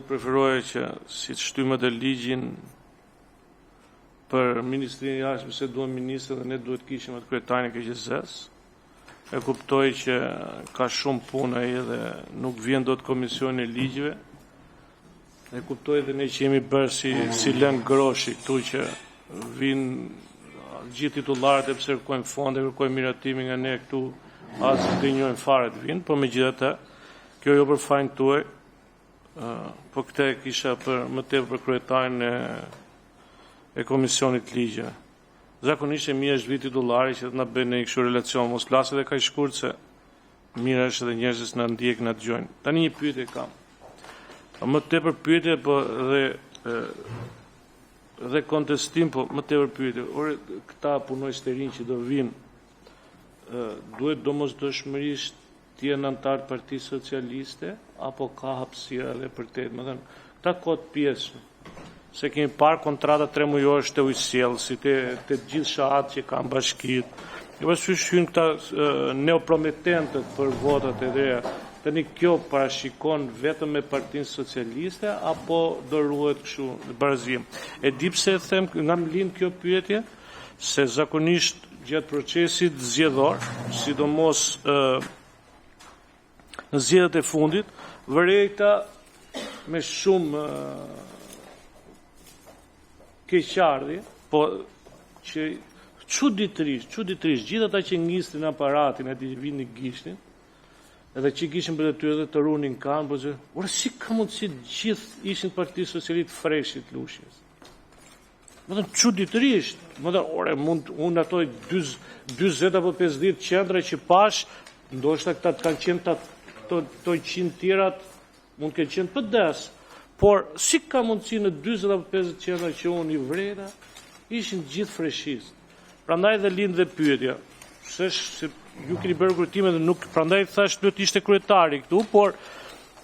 preferoja që si të shtymë të ligjin për Ministrinë e Jashtme se duhet ministër dhe ne duhet kishim atë kryetarin e KQZ-s. E kuptoj që ka shumë punë ai dhe nuk vjen dot komisioni e ligjeve. E kuptoj dhe ne që jemi bërë si lëng groshi këtu që vinë gjithë titullarët e pse kërkojmë fonde, kërkojmë miratimin nga ne këtu, as të njojnë fare të vinë, por megjithatë, kjo jo për fajin tuaj, po këtë kisha për më tepër për kryetarin e komisionit ligjeve. Zakonisht e mirë është viti titullari që të na bëjnë një kështu relacion, mos flasë edhe kaq shkurt se mirë është edhe njerëzit na ndjekë, na dëgjojnë. Tani një pyetje kam. Më tepër pyetje, po dhe kontestim, po më tepër pyetje. Ore, këta punojës të rinj që do vinë, duhet domosdoshmërisht të jenë antar të Partisë Socialiste, apo ka hapësira edhe për të? Më thënë, këta kot pjesë, se kemi parë kontrata 3 mujore të ujësjellësi, të gjithë shahat që kanë bashkit. Jo pastaj hyjnë këta neoprometentët për votat e reja. Tani kjo parashikon vetëm me Partinë Socialiste apo do ruhet kështu në barazim? E di pse e them, nga më lind kjo pyetje, se zakonisht gjatë procesit zgjedhor, sidomos në zgjedhjet e fundit, vërejta me shumë keqardhje, po që çuditërisht, gjithë ata që ngisnin aparatin aty që vinin gishtin, edhe që kishin për detyrë edhe të runin kanë, po që, ora si ka mundësi gjithë ishin Partisë Socialiste freshit lushjes? Më thënë, çuditërisht, më thënë, ore, unë ato 40 apo 50 qendra që pash, ndoshta këta kanë qenë to 100 tjerat, mund të qenë për des, por si ka mundësi në 40 apo 50 qendra që unë i vreta, ishin gjithë freshist. Prandaj dhe lind dhe pyetja, se ju keni bërë kryetime dhe nuk, prandaj thash duhet ishte kryetari këtu, por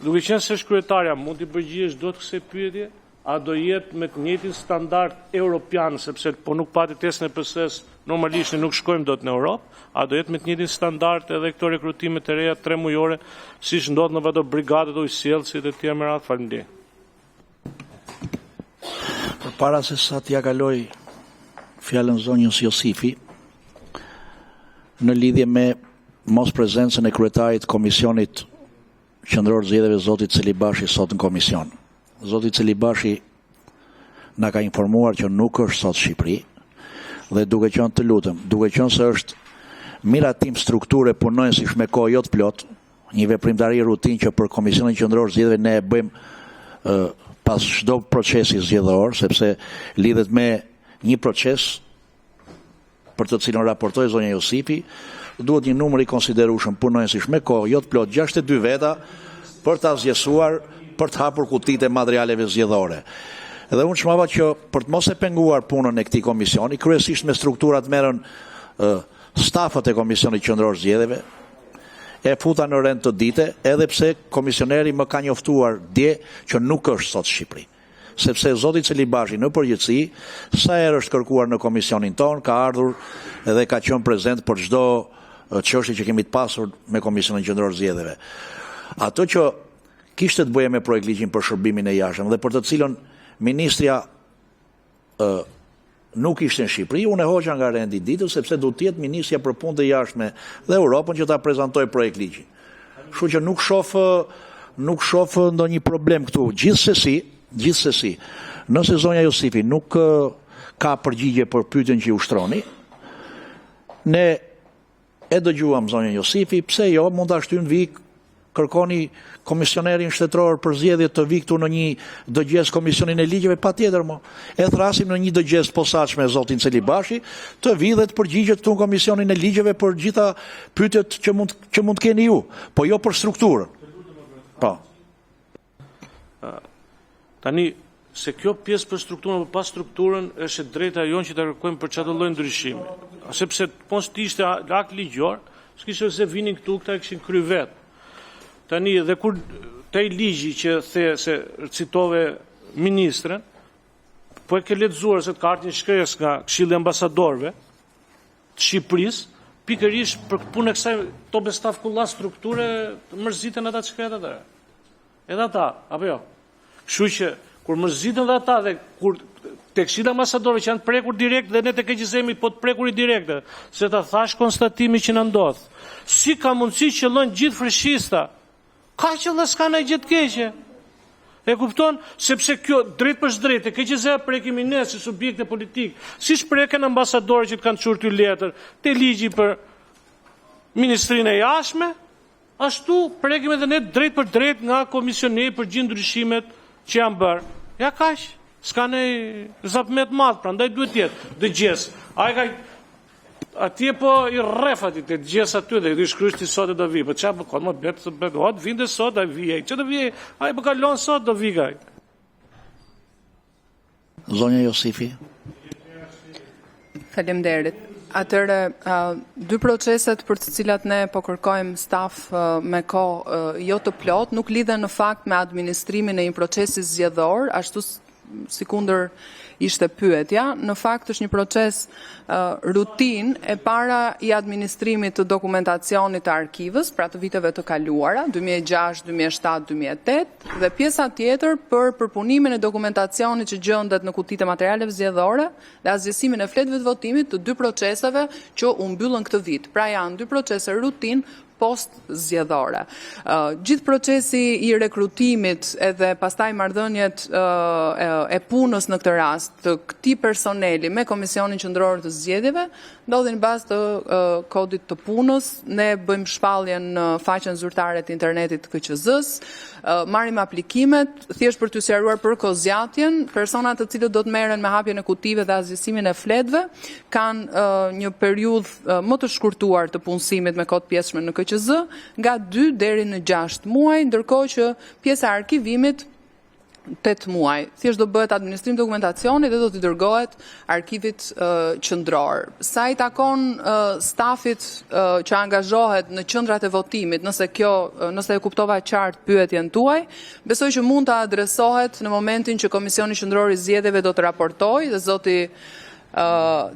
duke qenë se është kryetarja, mund t'i përgjigjesh dot kësaj pyetje, a do jetë me të njëjtin standard europian, sepse po nuk pati testin e PS-s, normalisht ne nuk shkojmë dot në Europë, a do jetë me të njëjtin standard edhe këto rekrutimet e reja 3 mujore, siç ndodh në ato brigadat ujësjellësit e tjera me radhë? Faleminderit. Përpara se sa t'ja kaloj fjalën zonjës Josifi, në lidhje me mos prezencën e kryetarit komisionit qendror zgjedhjeve zotit Celibashi sot në komision. Zoti Celibashi na ka informuar që nuk është sot në Shqipëri dhe duke qenë të lutëm, duke qenë se është miratim strukture punojnë si shmeko jo të plot, një veprimtari rutin që për komisionin qendror zgjedhjeve ne e bëjmë pas çdo procesi zgjedhor, sepse lidhet me një proces për të cilën raportoi zonja Josifi, duhet një numër i konsiderueshëm punonjësish me kohë jo të plot 62 veta për ta zgjesuar, për të hapur kutitë e materialeve zgjedhore. Dhe unë çmava që për të mos e penguar punën e këtij komisioni, kryesisht me strukturat merren stafët e komisionit qendror zgjedhjeve, e futa në rend të dite, edhe pse komisioneri më ka njoftuar dje që nuk është sot në Shqipëri. Sepse zoti Celibashi në përgjithësi, sa herë është kërkuar në komisionin ton, ka ardhur edhe ka qenë prezent për çdo çështje që kemi të pasur me komisionin qendror zgjedhjeve. Ato që kishte të bëjë me projekt ligjin për shërbimin e jashtëm dhe për të cilën ministria nuk ishte në Shqipëri, unë e hoqa nga rendi ditës sepse do të jetë ministria për punë të jashtme dhe Europën që ta prezantoj projekt ligjin. Kështu që nuk shoh ndonjë problem këtu. Gjithsesi, nëse zonja Josifi nuk ka përgjigje për pyetjen që u shtroni, ne e dëgjuam zonjën Josifi, pse jo, mund ta shtyjmë vik, kërkoni komisionerin shtetëror për zgjedhje të vi këtu në një dëgjes komisionin e ligjeve, patjetër mo. E thrasim në një dëgjes posaçme zotin Celibashi, të vi dhe të përgjigjet këtu në komisionin e ligjeve për gjitha pyetjet që mund keni ju, po jo për strukturën. Po. Tani, se kjo pjesë për strukturën apo pas strukturën është drejta jonë që ta kërkojmë për çdo lloj ndryshimi. Sepse mos të ishte akt ligjor, s'kishte se vinin këtu, këta e kishin kryer vet. Tani dhe kur te ligji që the se citove ministrën, po e ke lexuar se të ka ardhur një shkresë nga Këshilli i Ambasadorëve të Shqipërisë, pikërisht për punën e kësaj to me staf kulla strukture mërziten ata çka atë. Edhe ata, apo jo. Kështu që kur mërziten dhe ata dhe kur tek Këshilla Ambasadorëve që janë të prekur direkt dhe ne tek KQZ-mi po të prekurit direkte, se ta thash konstatimi që na ndodh. Si ka mundësi që llojnë gjithë fshista? Ka që dhe s'ka ndonjë gjë të keqe. E kupton? Sepse kjo drejt për drejt, e KQZ prekimi ne si subjekte politik, si shpreken ambasadorët që të kanë çurë ty letër, te ligji për Ministrinë e Jashtme, ashtu prekim edhe ne drejt për drejt nga komisioneri për gjithë ndryshimet që janë bërë. Ja kaq, s'ka ne zapmet madh, prandaj duhet jetë dëgjes. Ai ka atje po i rref aty te dëgjes aty dhe i shkruaj ti sot do vi. Po çfarë bën? Mo bëhet, hot vinte sot ai vije. Ç'do vije? Ai po kalon sot do vi gaj. Zonja Josifi. Faleminderit. Atëre, dy proceset për të cilat ne po kërkojmë staf me kohë jo të plot, nuk lidhen në fakt me administrimin e një procesi zgjedhor, ashtu sikundër ishte pyetja. Në fakt është një proces rutin e para i administrimit të dokumentacionit të arkivës, pra të viteve të kaluara, 2006, 2007, 2008, dhe pjesa tjetër për përpunimin e dokumentacionit që gjendet në kutitë e materialeve zgjedhore dhe asgjësimin e fletëve të votimit të dy proceseve që u mbyllën këtë vit. Pra janë dy procese rutin post zgjedhore. Gjithë procesi i rekrutimit edhe pastaj marrëdhëniet e punës në këtë rast të këtij personeli me Komisionin Qendror të Zgjedhjeve ndodhin bazë të kodit të punës. Ne bëjmë shpalljen në faqen zyrtare të internetit të KQZ-s, marrim aplikimet, thjesht për t'ju sqaruar për kozjatjen, personat të cilët do të merren me hapjen e kutive dhe asgjësimin e fletëve kanë një periudhë më të shkurtuar të punësimit me kohë të pjesshme në KQZ, nga 2 deri në 6 muaj, ndërkohë që pjesa e arkivimit 8 muaj. Thjesht do bëhet administrim dokumentacioni dhe do t'i dërgohet arkivit qendror. Sa i takon stafit që angazhohet në qendrat e votimit, nëse e kuptova qartë pyetjen tuaj, besoj që mund të adresohet në momentin që Komisioni Qendror i Zgjedhjeve do të raportojë dhe zoti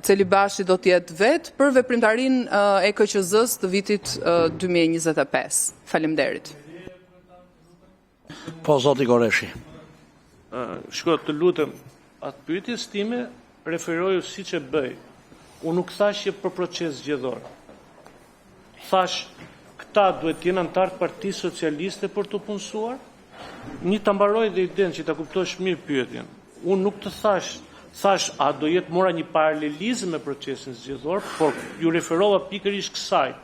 Celibashi do të jetë vetë për veprimtarinë e KQZ-s të vitit 2025. Faleminderit. Po, zoti Goreshi. Shko, të lutem, atë pyetjes time referoju siç e bëj. Unë nuk thash që për proces zgjedhor. Thash, këta duhet të jenë antar të Partisë Socialiste për të punësuar. Një ta mbaroj dhe idenë që ta kuptosh mirë pyetjen. Unë nuk të thash, a do jetë mora një paralelizëm me procesin zgjedhor, por ju referova pikërisht kësaj.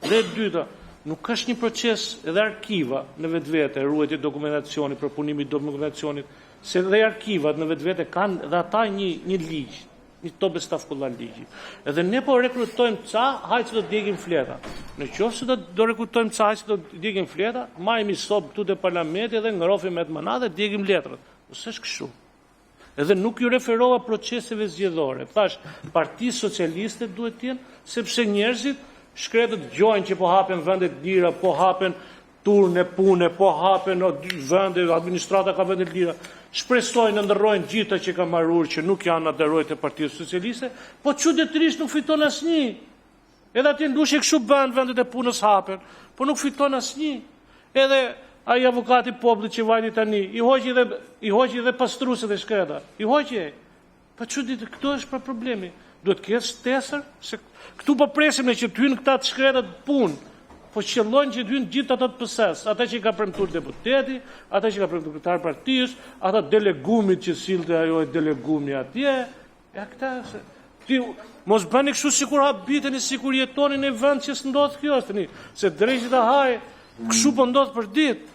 Dhe e dyta, nuk është një proces edhe arkiva në vetvete, ruajtje dokumentacionit, përpunimi dokumentacionit, se dhe arkivat në vetvete kanë dhe ata një ligj, një tobe stafkullar ligji. Edhe ne po rekrutojmë ca, hajtë që do djegim fleta. Në qoftë se do rekrutojmë ca, hajtë që do djegim fleta, marrim i sop këtu te parlamenti dhe ngrofim me të mana dhe djegim letrat. Ose është kështu. Edhe nuk ju referova proceseve zgjedhore. Thash, Partisë Socialiste duhet të jenë, sepse njerëzit shkretët gjojnë që po hapen vendet lira, po hapen turne pune, po hapen vende, administrata ka vendet lira, shpresojnë, ndërrojnë gjitha që ka marrur që nuk janë aderojt e Partisë Socialiste, po çuditërisht nuk fiton asnjë. Edhe atje ndushë kështu bën vendet e punës hapen, po nuk fiton asnjë. Edhe ai avokati popullit që vajti tani, i hoqi dhe pastruesit e shkreta. I hoqi. Po çuditë, këto është për problemi. Duhet të ketë shtesër, se këtu po presim ne që të hyjnë këta të shkretat punë. Po qëllojnë që të hyjnë gjithë ata të PS-s, ata që i ka premtuar deputeti, ata që i ka premtuar kryetari i partisë, ata delegumit që sillte ajo e delegumi atje. Ja këta ti mos bëni kështu sikur habiteni, sikur jetoni në vend që s'ndodh kjo tani, se drejtë ta haj, kështu po ndodh për ditë.